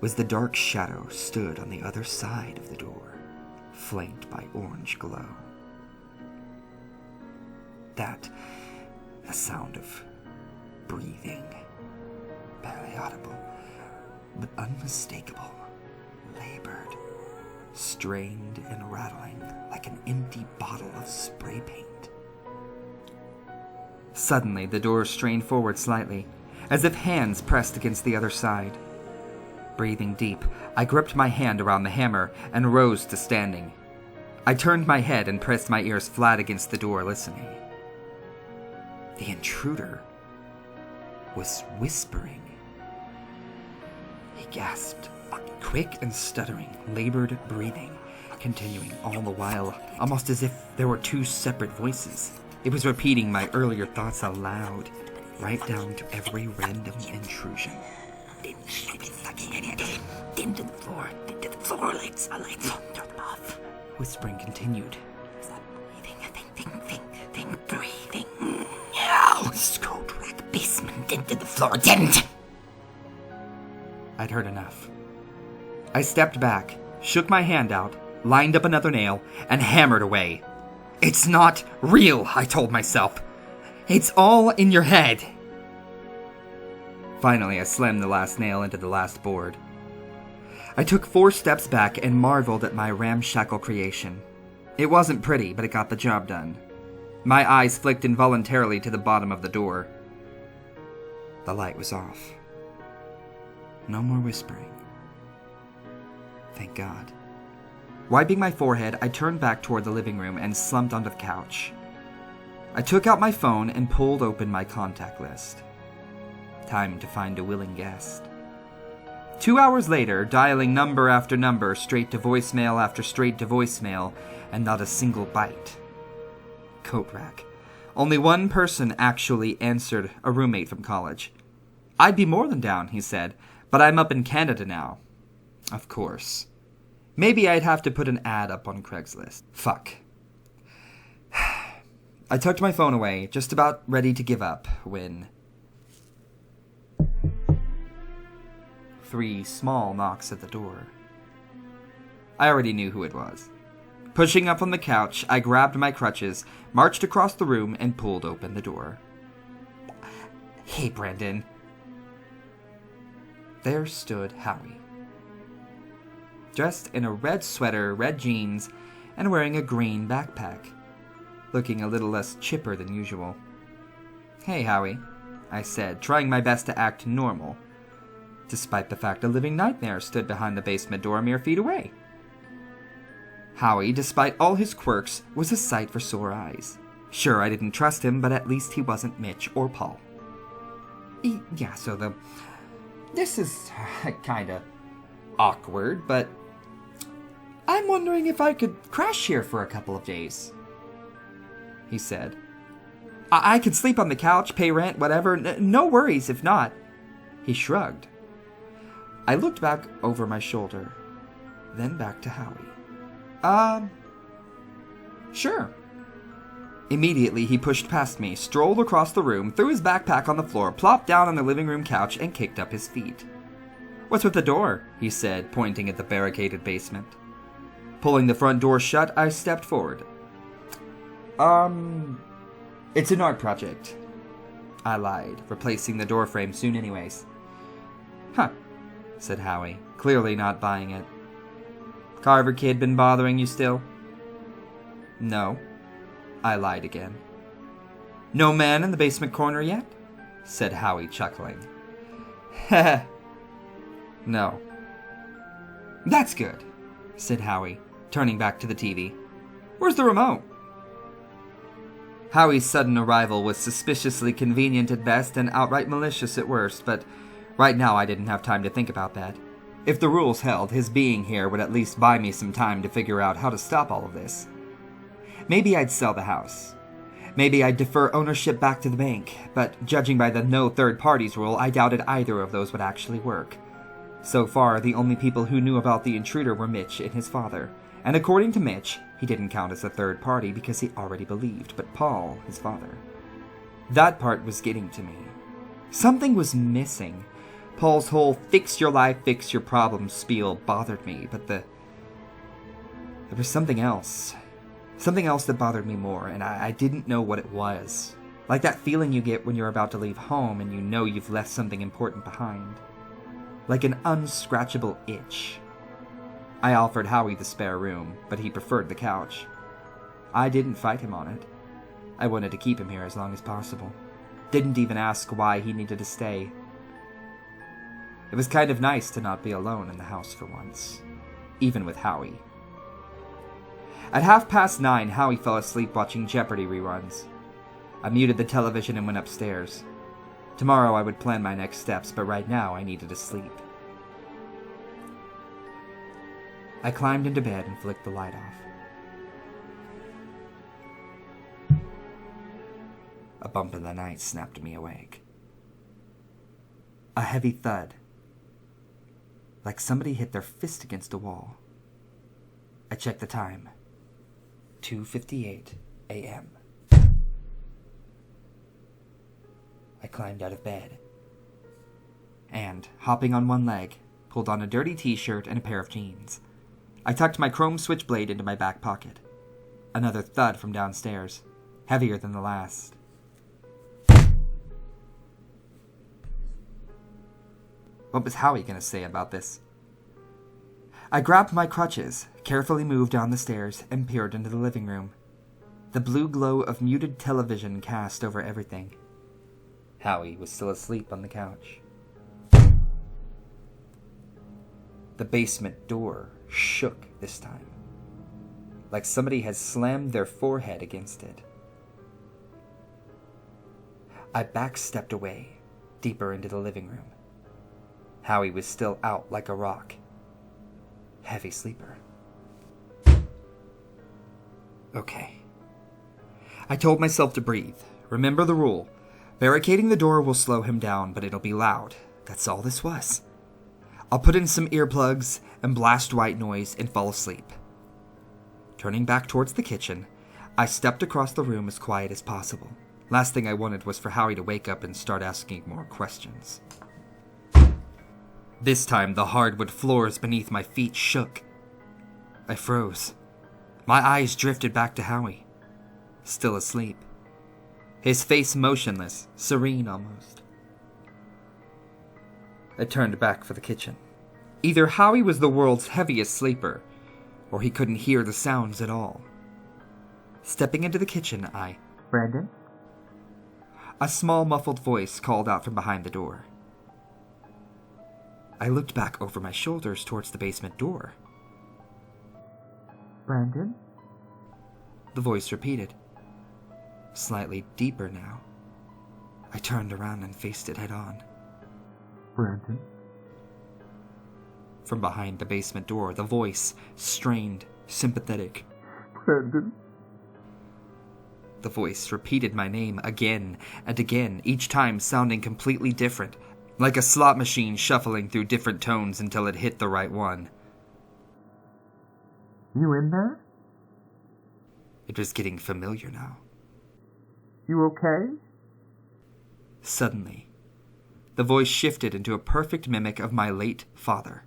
was the dark shadow stood on the other side of the door, flanked by orange glow. The sound of breathing. Barely audible. but unmistakable, labored, strained and rattling like an empty bottle of spray paint. Suddenly, the door strained forward slightly, as if hands pressed against the other side. Breathing deep, I gripped my hand around the hammer and rose to standing. I turned my head and pressed my ears flat against the door, listening. The intruder was whispering. He gasped, quick and stuttering, labored breathing, continuing all the while, almost as if there were two separate voices. It was repeating my earlier thoughts aloud, right down to every random intrusion. Into the floor, lights, turn them off. Whispering continued. Stop breathing, think, breathing. Now, code rack, basement, into the floor, didn't. I'd heard enough. I stepped back, shook my hand out, lined up another nail, and hammered away. It's not real, I told myself. It's all in your head. Finally, I slammed the last nail into the last board. I took 4 steps back and marveled at my ramshackle creation. It wasn't pretty, but it got the job done. My eyes flicked involuntarily to the bottom of the door. The light was off. No more whispering. Thank God. Wiping my forehead, I turned back toward the living room and slumped onto the couch. I took out my phone and pulled open my contact list. Time to find a willing guest. 2 hours later, dialing number after number, straight to voicemail after straight to voicemail, and not a single bite. Coat rack. Only one person actually answered, a roommate from college. I'd be more than down, he said, but I'm up in Canada now. Of course. Maybe I'd have to put an ad up on Craigslist. Fuck. I tucked my phone away, just about ready to give up, when 3 small knocks at the door. I already knew who it was. Pushing up from the couch, I grabbed my crutches, marched across the room, and pulled open the door. Hey, Brandon. There stood Howie. Dressed in a red sweater, red jeans, and wearing a green backpack. Looking a little less chipper than usual. Hey, Howie, I said, trying my best to act normal, despite the fact a living nightmare stood behind the basement door mere feet away. Howie, despite all his quirks, was a sight for sore eyes. Sure, I didn't trust him, but at least he wasn't Mitch or Paul. This is kinda awkward, but I'm wondering if I could crash here for a couple of days, he said. I could sleep on the couch, pay rent, whatever, no worries if not. He shrugged. I looked back over my shoulder, then back to Howie. Sure. Immediately, he pushed past me, strolled across the room, threw his backpack on the floor, plopped down on the living room couch, and kicked up his feet. What's with the door? He said, pointing at the barricaded basement. Pulling the front door shut, I stepped forward. It's an art project. I lied, replacing the doorframe soon anyways. Huh, said Howie, clearly not buying it. Carver kid been bothering you still? No. I lied again. No man in the basement corner yet? Said Howie, chuckling. Heh. No. That's good, said Howie, turning back to the TV. Where's the remote? Howie's sudden arrival was suspiciously convenient at best and outright malicious at worst, but right now I didn't have time to think about that. If the rules held, his being here would at least buy me some time to figure out how to stop all of this. Maybe I'd sell the house. Maybe I'd defer ownership back to the bank, but judging by the no third parties rule, I doubted either of those would actually work. So far, the only people who knew about the intruder were Mitch and his father, and according to Mitch, he didn't count as a third party because he already believed, but Paul, his father. That part was getting to me. Something was missing. Paul's whole fix your life, fix your problems spiel bothered me, but there was something else. Something else that bothered me more, and I didn't know what it was. Like that feeling you get when you're about to leave home and you know you've left something important behind. like an unscratchable itch. I offered Howie the spare room, but he preferred the couch. I didn't fight him on it. I wanted to keep him here as long as possible. Didn't even ask why he needed to stay. It was kind of nice to not be alone in the house for once, even with Howie. At 9:30, Howie fell asleep watching Jeopardy reruns. I muted the television and went upstairs. Tomorrow I would plan my next steps, but right now I needed to sleep. I climbed into bed and flicked the light off. A bump in the night snapped me awake. A heavy thud, like somebody hit their fist against a wall. I checked the time. 2:58 a.m. I climbed out of bed and, hopping on one leg, pulled on a dirty t-shirt and a pair of jeans. I tucked my chrome switchblade into my back pocket. Another thud from downstairs, heavier than the last. What was Howie going to say about this? I grabbed my crutches, carefully moved down the stairs, and peered into the living room. The blue glow of muted television cast over everything. Howie was still asleep on the couch. The basement door shook this time, like somebody had slammed their forehead against it. I backstepped away, deeper into the living room. Howie was still out like a rock. Heavy sleeper. Okay. I told myself to breathe. Remember the rule. Barricading the door will slow him down, but it'll be loud. That's all this was. I'll put in some earplugs and blast white noise and fall asleep. Turning back towards the kitchen, I stepped across the room as quiet as possible. Last thing I wanted was for Howie to wake up and start asking more questions. This time, the hardwood floors beneath my feet shook. I froze. My eyes drifted back to Howie, still asleep. His face motionless, serene almost. I turned back for the kitchen. Either Howie was the world's heaviest sleeper, or he couldn't hear the sounds at all. Stepping into the kitchen, Brandon? A small muffled voice called out from behind the door. I looked back over my shoulders towards the basement door. Brandon? The voice repeated, slightly deeper now. I turned around and faced it head on. Brandon? From behind the basement door, the voice, strained, sympathetic. Brandon? The voice repeated my name again and again, each time sounding completely different, like a slot machine shuffling through different tones until it hit the right one. You in there? It was getting familiar now. You okay? Suddenly, the voice shifted into a perfect mimic of my late father.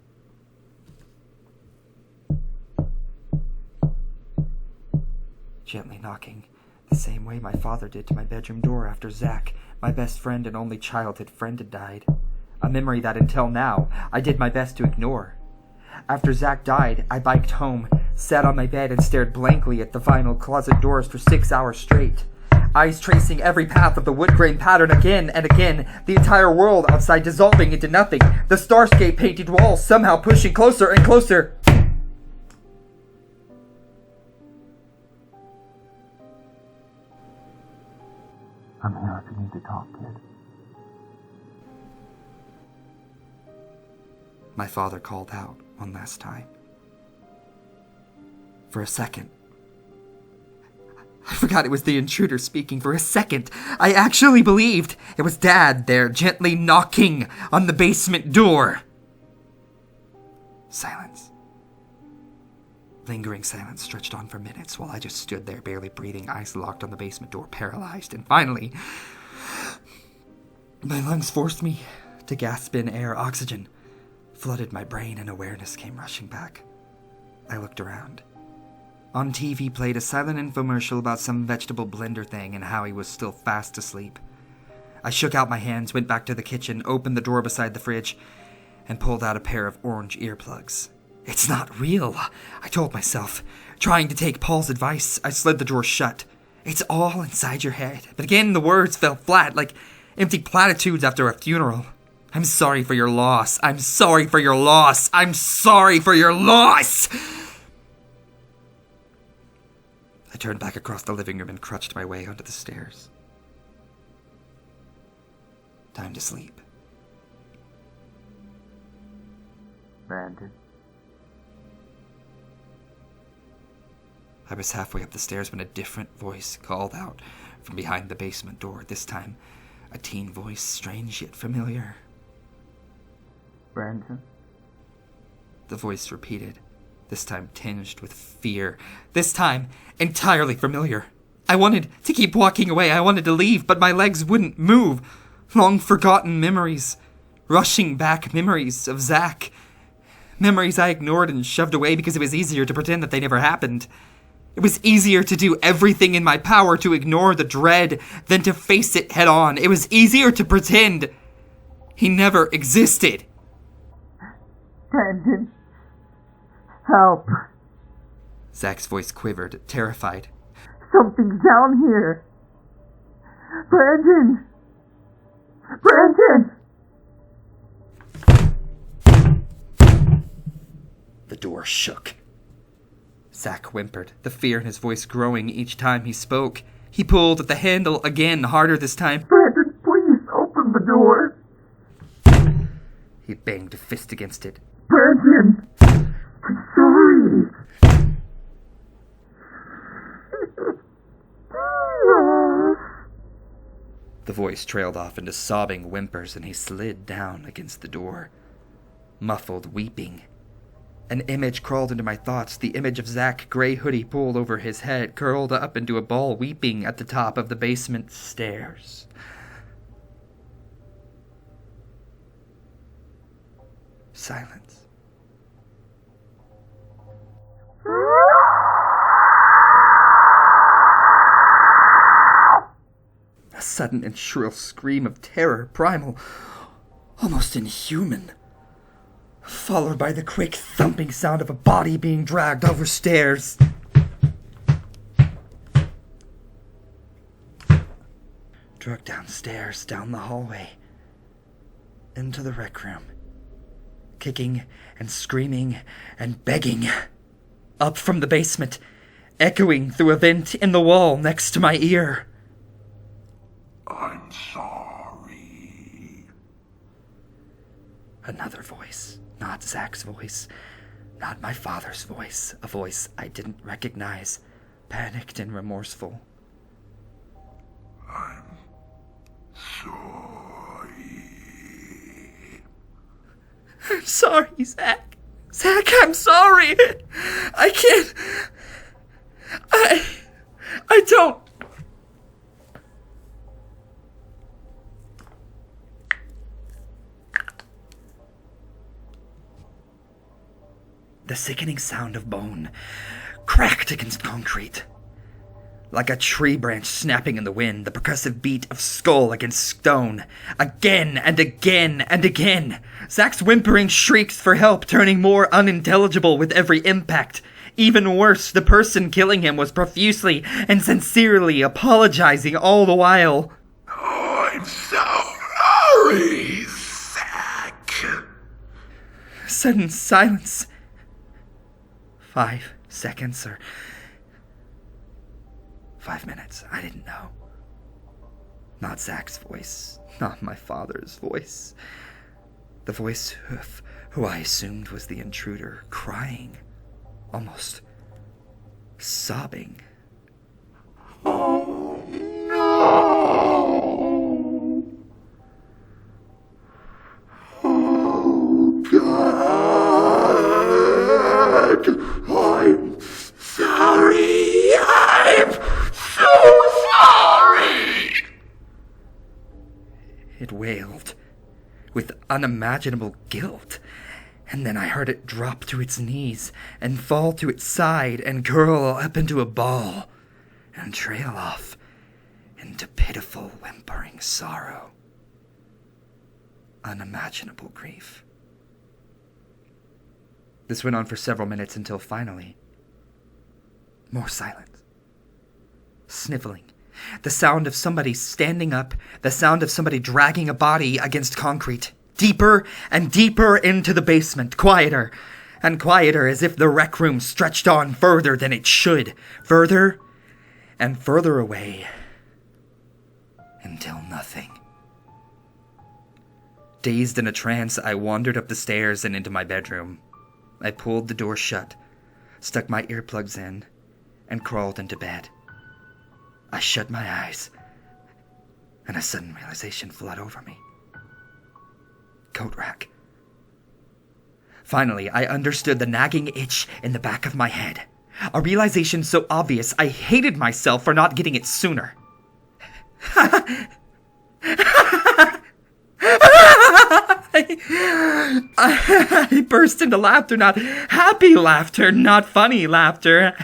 Gently knocking, the same way my father did to my bedroom door after Zach, my best friend and only childhood friend, had died. A memory that until now I did my best to ignore. After Zach died, I biked home, sat on my bed and stared blankly at the vinyl closet doors for 6 hours straight. Eyes tracing every path of the wood grain pattern again and again, the entire world outside dissolving into nothing, the starscape painted walls somehow pushing closer and closer. I'm here if you need to talk, kid. My father called out one last time. For a second, I forgot it was the intruder speaking. For a second, I actually believed it was Dad there, gently knocking on the basement door. Silence. Lingering silence stretched on for minutes while I just stood there, barely breathing, eyes locked on the basement door, paralyzed. And finally, my lungs forced me to gasp in air. Oxygen flooded my brain and awareness came rushing back. I looked around. On TV played a silent infomercial about some vegetable blender thing, and Howie was still fast asleep. I shook out my hands, went back to the kitchen, opened the drawer beside the fridge, and pulled out a pair of orange earplugs. It's not real, I told myself. Trying to take Paul's advice, I slid the door shut. It's all inside your head. But again, the words fell flat, like empty platitudes after a funeral. I'm sorry for your loss. I'm sorry for your loss. I'm sorry for your loss! I turned back across the living room and crutched my way onto the stairs. Time to sleep. Brandon. I was halfway up the stairs when a different voice called out from behind the basement door. This time, a teen voice, strange yet familiar. Brandon. The voice repeated, this time tinged with fear. This time, entirely familiar. I wanted to keep walking away. I wanted to leave, but my legs wouldn't move. Long-forgotten memories. Rushing back memories of Zach. Memories I ignored and shoved away because it was easier to pretend that they never happened. It was easier to do everything in my power to ignore the dread than to face it head on. It was easier to pretend he never existed. Brandon. Help. Zach's voice quivered, terrified. Something's down here. Brandon. Brandon. The door shook. Zach whimpered, the fear in his voice growing each time he spoke. He pulled at the handle again, harder this time. Brandon, please open the door. He banged a fist against it. Brandon, I'm sorry. The voice trailed off into sobbing whimpers, and he slid down against the door, muffled weeping. An image crawled into my thoughts, the image of Zach, gray hoodie pulled over his head, curled up into a ball, weeping at the top of the basement stairs. Silence. A sudden and shrill scream of terror, primal, almost inhuman, followed by the quick thumping sound of a body being dragged over stairs. Dragged downstairs, down the hallway, into the rec room, kicking and screaming and begging, up from the basement, echoing through a vent in the wall next to my ear. I'm sorry. Another voice. Not Zach's voice. Not my father's voice. A voice I didn't recognize. Panicked and remorseful. I'm sorry. I'm sorry, Zach. Zach, I'm sorry. I can't. I don't. The sickening sound of bone cracked against concrete. Like a tree branch snapping in the wind, the percussive beat of skull against stone. Again and again and again. Zach's whimpering shrieks for help turning more unintelligible with every impact. Even worse, the person killing him was profusely and sincerely apologizing all the while. Oh, I'm sorry, Zach. Sudden silence. 5 seconds or 5 minutes. I didn't know. Not Zach's voice. Not my father's voice. The voice of who I assumed was the intruder, crying. Almost sobbing. Oh, no. Oh, God. I'm sorry. I'm so sorry. It wailed with unimaginable guilt. And then I heard it drop to its knees and fall to its side and curl up into a ball and trail off into pitiful, whimpering sorrow. Unimaginable grief. This went on for several minutes until finally, more silence. Sniffling. The sound of somebody standing up, the sound of somebody dragging a body against concrete. Deeper and deeper into the basement, quieter and quieter, as if the rec room stretched on further than it should. Further and further away. Until nothing. Dazed in a trance, I wandered up the stairs and into my bedroom. I pulled the door shut, stuck my earplugs in, and crawled into bed. I shut my eyes, and a sudden realization flooded over me. Coat rack. Finally, I understood the nagging itch in the back of my head. A realization so obvious I hated myself for not getting it sooner. I burst into laughter, not happy laughter, not funny laughter.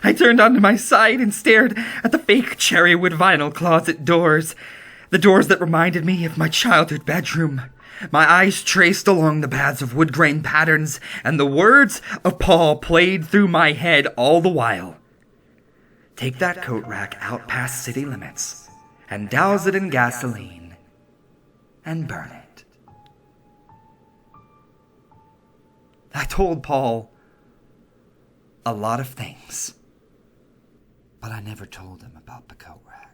I turned onto my side and stared at the fake cherrywood vinyl closet doors. The doors that reminded me of my childhood bedroom. My eyes traced along the paths of wood grain patterns, and the words of Paul played through my head all the while. Take that coat rack out past city limits, and douse it in gasoline, and burn it. I told Paul a lot of things, but I never told him about the coat rack.